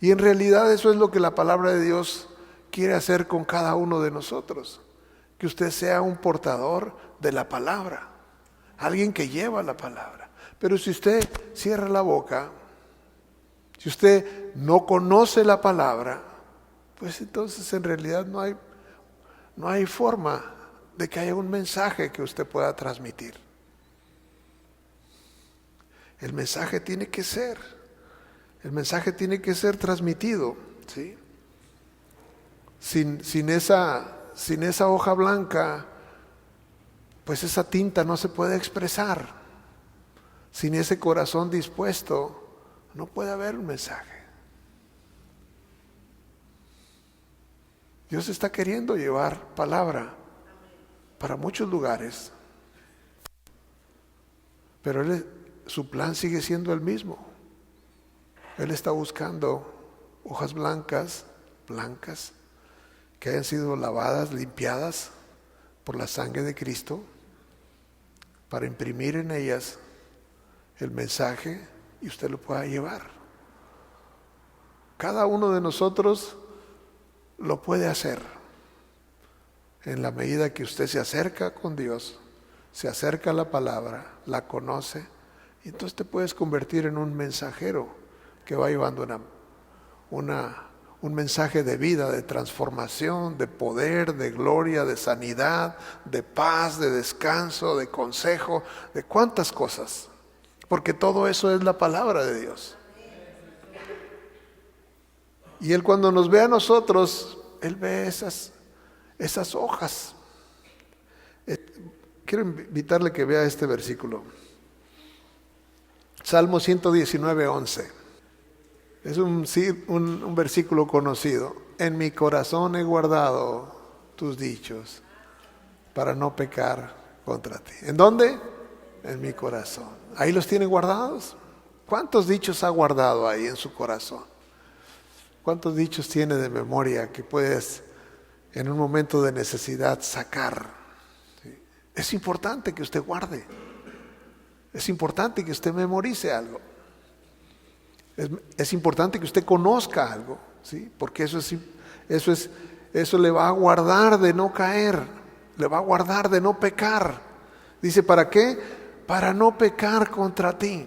Y en realidad eso es lo que la palabra de Dios quiere hacer con cada uno de nosotros. Que usted sea un portador de la palabra. Alguien que lleva la palabra. Pero si usted cierra la boca, si usted no conoce la palabra, pues entonces en realidad no hay forma de que haya un mensaje que usted pueda transmitir. El mensaje tiene que ser transmitido, ¿sí? Sin esa hoja blanca, pues esa tinta no se puede expresar. Sin ese corazón dispuesto, no puede haber un mensaje. Dios está queriendo llevar palabra para muchos lugares, pero su plan sigue siendo el mismo. Él está buscando hojas blancas, que hayan sido lavadas, limpiadas por la sangre de Cristo, para imprimir en ellas el mensaje y usted lo pueda llevar. Cada uno de nosotros lo puede hacer en la medida que usted se acerca con Dios, se acerca a la palabra, la conoce, y entonces te puedes convertir en un mensajero que va llevando un mensaje de vida, de transformación, de poder, de gloria, de sanidad, de paz, de descanso, de consejo, de cuántas cosas. Porque todo eso es la palabra de Dios. Y Él, cuando nos ve a nosotros, Él ve esas hojas. Quiero invitarle que vea este versículo. Salmo 119, 11. Es un versículo conocido. En mi corazón he guardado tus dichos para no pecar contra ti. ¿En dónde? En mi corazón. Ahí los tiene guardados. ¿Cuántos dichos ha guardado ahí en su corazón? ¿Cuántos dichos tiene de memoria que puedes en un momento de necesidad sacar? ¿Sí? Es importante que usted guarde. Es importante que usted memorice algo. Es importante que usted conozca algo, ¿sí? Porque eso le va a guardar de no caer, le va a guardar de no pecar. Dice, ¿para qué? Para no pecar contra ti.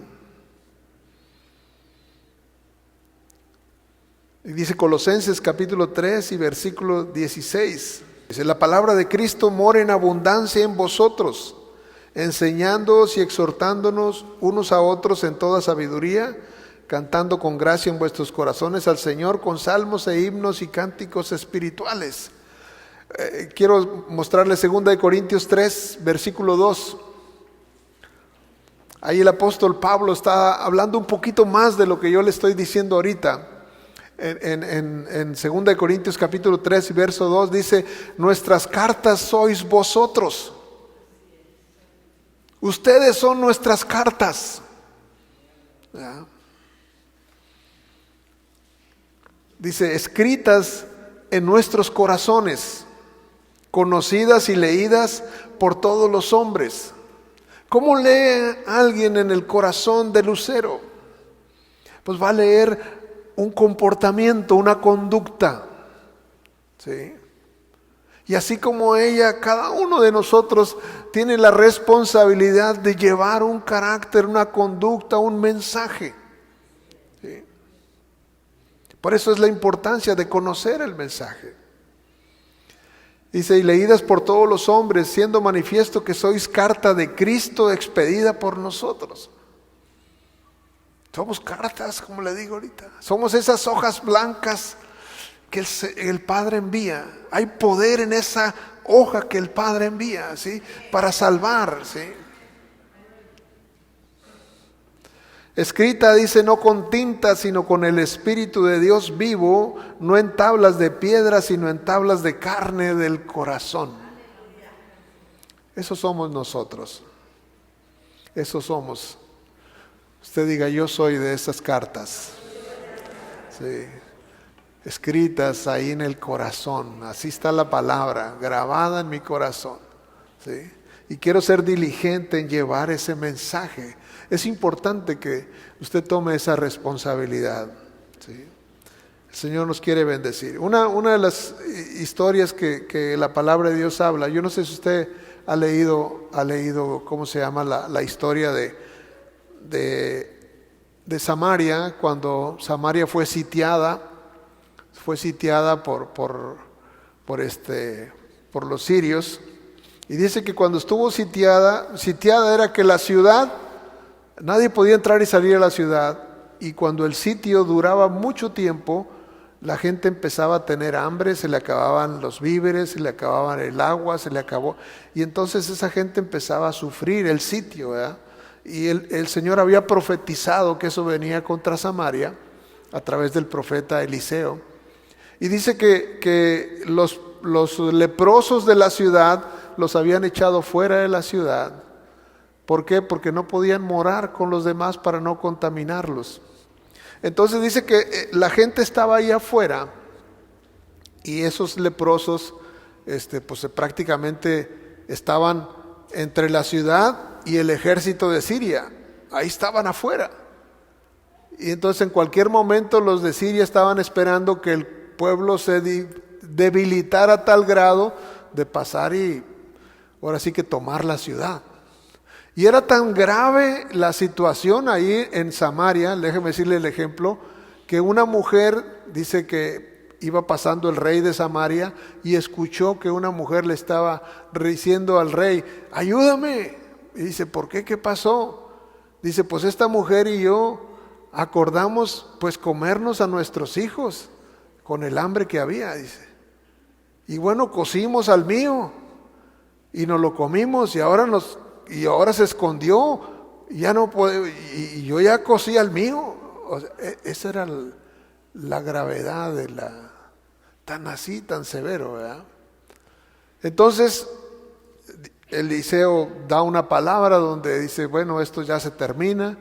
Y dice Colosenses capítulo 3 y versículo 16. Dice, la palabra de Cristo mora en abundancia en vosotros, enseñándoos y exhortándonos unos a otros en toda sabiduría, cantando con gracia en vuestros corazones al Señor con salmos e himnos y cánticos espirituales. Quiero mostrarles 2 Corintios 3, versículo 2. Ahí el apóstol Pablo está hablando un poquito más de lo que yo le estoy diciendo ahorita. En 2 Corintios capítulo 3 y verso 2 dice, nuestras cartas sois vosotros. Ustedes son nuestras cartas. ¿Ya? Dice, escritas en nuestros corazones, conocidas y leídas por todos los hombres. ¿Cómo lee alguien en el corazón de Lucero? Pues va a leer un comportamiento, una conducta, ¿sí? Y así como ella, cada uno de nosotros tiene la responsabilidad de llevar un carácter, una conducta, un mensaje, ¿sí? Por eso es la importancia de conocer el mensaje. Dice, y leídas por todos los hombres, siendo manifiesto que sois carta de Cristo expedida por nosotros. Somos cartas, como le digo ahorita. Somos esas hojas blancas que el Padre envía. Hay poder en esa hoja que el Padre envía, ¿sí? Para salvar, ¿sí? Escrita, dice, no con tinta, sino con el Espíritu de Dios vivo, no en tablas de piedra, sino en tablas de carne del corazón. Eso somos nosotros. Eso somos. Usted diga, yo soy de esas cartas. Sí. Escritas ahí en el corazón. Así está la palabra, grabada en mi corazón. ¿Sí? Y quiero ser diligente en llevar ese mensaje. Es importante que usted tome esa responsabilidad, ¿sí? El Señor nos quiere bendecir. Una de las historias que la palabra de Dios habla, yo no sé si usted ha leído ¿cómo se llama? La historia de Samaria, cuando Samaria fue sitiada por los sirios. Y dice que cuando estuvo sitiada era que la ciudad, nadie podía entrar y salir a la ciudad, y cuando el sitio duraba mucho tiempo, la gente empezaba a tener hambre, se le acababan los víveres, se le acababan el agua, se le acabó, y entonces esa gente empezaba a sufrir el sitio, ¿verdad? Y el Señor había profetizado que eso venía contra Samaria a través del profeta Eliseo, y dice que los leprosos de la ciudad los habían echado fuera de la ciudad, ¿Por qué? Porque no podían morar con los demás para no contaminarlos. Entonces dice que la gente estaba ahí afuera y esos leprosos pues prácticamente estaban entre la ciudad y el ejército de Siria. Ahí estaban afuera. Y entonces en cualquier momento los de Siria estaban esperando que el pueblo se debilitara a tal grado de pasar y ahora sí que tomar la ciudad. Y era tan grave la situación ahí en Samaria, déjeme decirle el ejemplo, que una mujer dice que iba pasando el rey de Samaria y escuchó que una mujer le estaba diciendo al rey, ayúdame. Y dice, ¿por qué? ¿Qué pasó? Dice, pues esta mujer y yo acordamos pues comernos a nuestros hijos con el hambre que había, dice. Y bueno, cocimos al mío y nos lo comimos y ahora se escondió y ya no puede, y yo ya cocí al mío. O sea, esa era la gravedad de tan así, tan severo, ¿verdad? Entonces Eliseo da una palabra donde dice, bueno, esto ya se termina.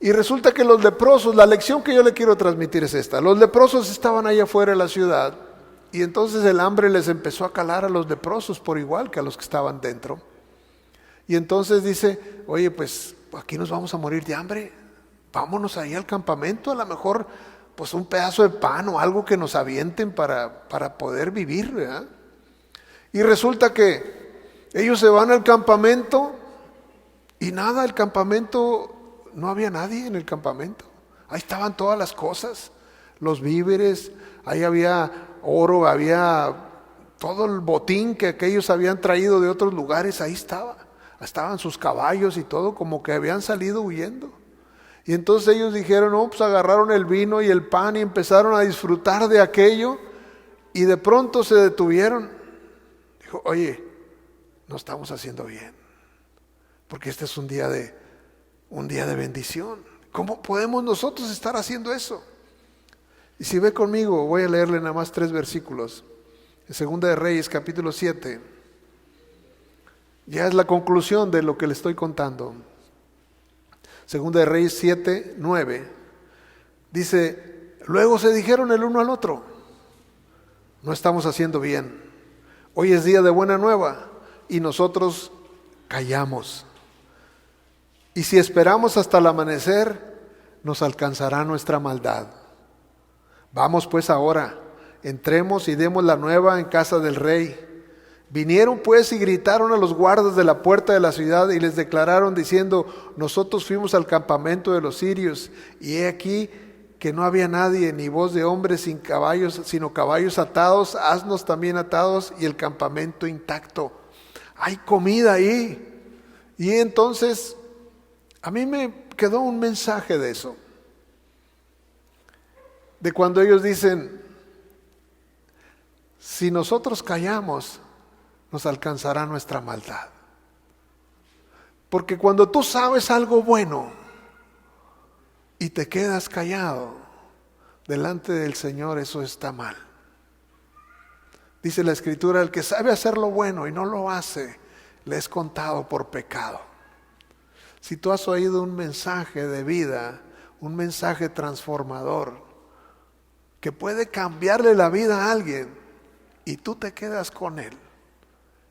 Y resulta que los leprosos, la lección que yo le quiero transmitir es esta. Los leprosos estaban allá afuera de la ciudad y entonces el hambre les empezó a calar a los leprosos por igual que a los que estaban dentro. Y entonces dice, oye, pues aquí nos vamos a morir de hambre. Vámonos ahí al campamento, a lo mejor pues un pedazo de pan o algo que nos avienten para poder vivir, ¿verdad? Y resulta que ellos se van al campamento y nada, el campamento, no había nadie en el campamento. Ahí estaban todas las cosas, los víveres, ahí había oro, había todo el botín que aquellos habían traído de otros lugares, ahí estaban sus caballos y todo, como que habían salido huyendo. Y entonces ellos dijeron, no, pues agarraron el vino y el pan y empezaron a disfrutar de aquello y de pronto se detuvieron. Dijo, oye, no estamos haciendo bien, porque este es un día de bendición. ¿Cómo podemos nosotros estar haciendo eso? Y si ve conmigo, voy a leerle nada más 3 versículos. En Segunda de Reyes, capítulo 7. Ya es la conclusión de lo que le estoy contando. Segunda de Reyes 7, 9. Dice, luego se dijeron el uno al otro, no estamos haciendo bien. Hoy es día de buena nueva y nosotros callamos. Y si esperamos hasta el amanecer, nos alcanzará nuestra maldad. Vamos pues ahora, entremos y demos la nueva en casa del rey. Vinieron pues y gritaron a los guardas de la puerta de la ciudad y les declararon diciendo, nosotros fuimos al campamento de los sirios y he aquí que no había nadie, ni voz de hombre sin caballos, sino caballos atados, asnos también atados y el campamento intacto. Hay comida ahí. Y entonces a mí me quedó un mensaje de eso, de cuando ellos dicen, si nosotros callamos, nos alcanzará nuestra maldad. Porque cuando tú sabes algo bueno y te quedas callado delante del Señor, eso está mal. Dice la Escritura, el que sabe hacer lo bueno y no lo hace, le es contado por pecado. Si tú has oído un mensaje de vida, un mensaje transformador, que puede cambiarle la vida a alguien y tú te quedas con él,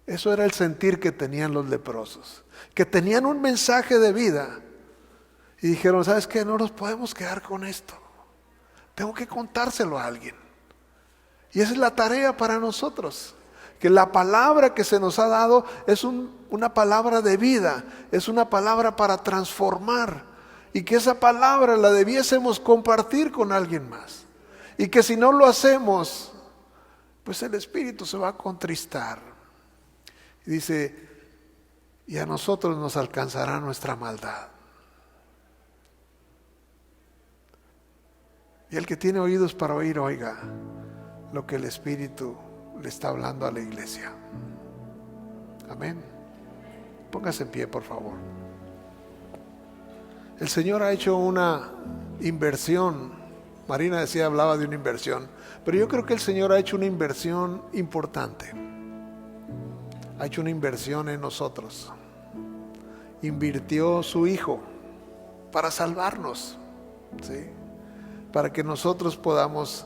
eso era el sentir que tenían los leprosos, que tenían un mensaje de vida y dijeron, ¿sabes qué? No nos podemos quedar con esto, tengo que contárselo a alguien. Y esa es la tarea para nosotros, que la palabra que se nos ha dado es una palabra de vida, es una palabra para transformar, y que esa palabra la debiésemos compartir con alguien más, y que si no lo hacemos, pues el Espíritu se va a contristar. Y dice, y a nosotros nos alcanzará nuestra maldad. Y el que tiene oídos para oír, oiga lo que el Espíritu le está hablando a la iglesia. Amén. Póngase en pie, por favor. El Señor ha hecho una inversión. Marina hablaba de una inversión, pero yo creo que el Señor ha hecho una inversión importante. Ha hecho una inversión en nosotros. invirtió su Hijo para salvarnos, ¿sí? Para que nosotros podamos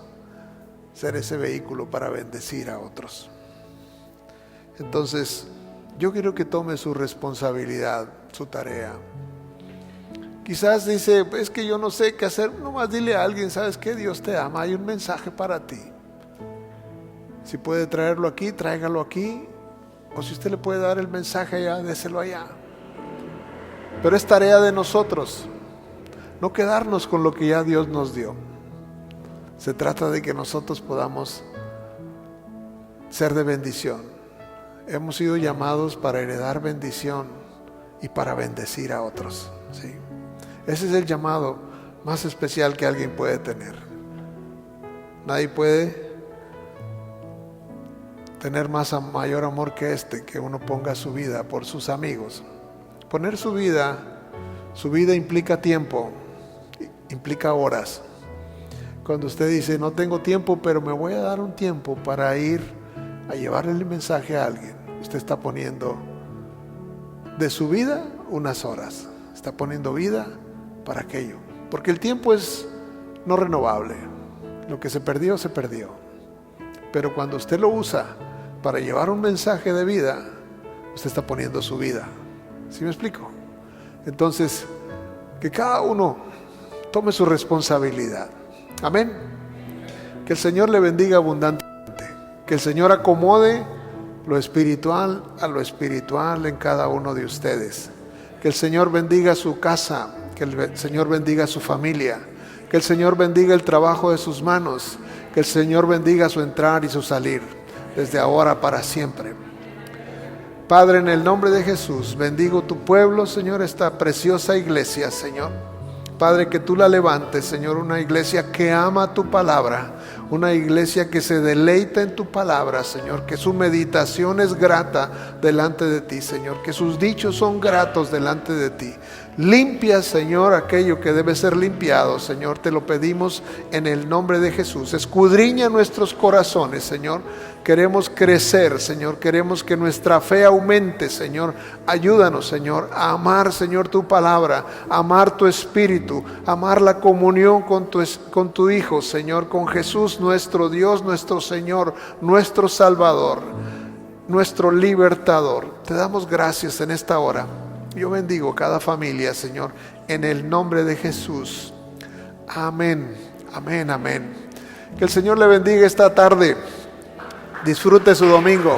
ser ese vehículo para bendecir a otros. Entonces, yo quiero que tome su responsabilidad, su tarea. Quizás dice, es que yo no sé qué hacer. Nomás dile a alguien, ¿sabes qué? Dios te ama, hay un mensaje para ti. Si puede traerlo aquí, tráigalo aquí. O si usted le puede dar el mensaje allá, déselo allá. Pero es tarea de nosotros, no quedarnos con lo que ya Dios nos dio. Se trata de que nosotros podamos ser de bendición. Hemos sido llamados para heredar bendición y para bendecir a otros, ¿sí? Ese es el llamado más especial que alguien puede tener. Nadie puede tener mayor amor que que uno ponga su vida por sus amigos. Poner su vida implica tiempo, implica horas. Cuando usted dice, no tengo tiempo, pero me voy a dar un tiempo para ir a llevarle el mensaje a alguien, usted está poniendo de su vida unas horas, está poniendo vida para aquello, porque el tiempo es no renovable. Lo que se perdió, pero cuando usted lo usa para llevar un mensaje de vida, usted está poniendo su vida. ¿Sí me explico? Entonces, que cada uno tome su responsabilidad. Amén. Que el Señor le bendiga abundantemente. Que el Señor acomode lo espiritual a lo espiritual en cada uno de ustedes. Que el Señor bendiga su casa, que el Señor bendiga su familia, que el Señor bendiga el trabajo de sus manos, que el Señor bendiga su entrar y su salir, desde ahora para siempre. Padre, en el nombre de Jesús, bendigo tu pueblo, Señor, esta preciosa iglesia, Señor. Padre, que tú la levantes, Señor, una iglesia que ama tu palabra, una iglesia que se deleita en tu palabra, Señor, que su meditación es grata delante de ti, Señor, que sus dichos son gratos delante de ti. Limpia, Señor, aquello que debe ser limpiado, Señor, te lo pedimos en el nombre de Jesús. Escudriña nuestros corazones, Señor. Queremos crecer, Señor, queremos que nuestra fe aumente, Señor. Ayúdanos, Señor, a amar, Señor, tu palabra, a amar tu espíritu, a amar la comunión con tu Hijo, Señor, con Jesús, nuestro Dios, nuestro Señor, nuestro Salvador, nuestro libertador. Te damos gracias en esta hora. Yo bendigo cada familia, Señor, en el nombre de Jesús. Amén, amén, amén. Que el Señor le bendiga esta tarde. Disfrute su domingo.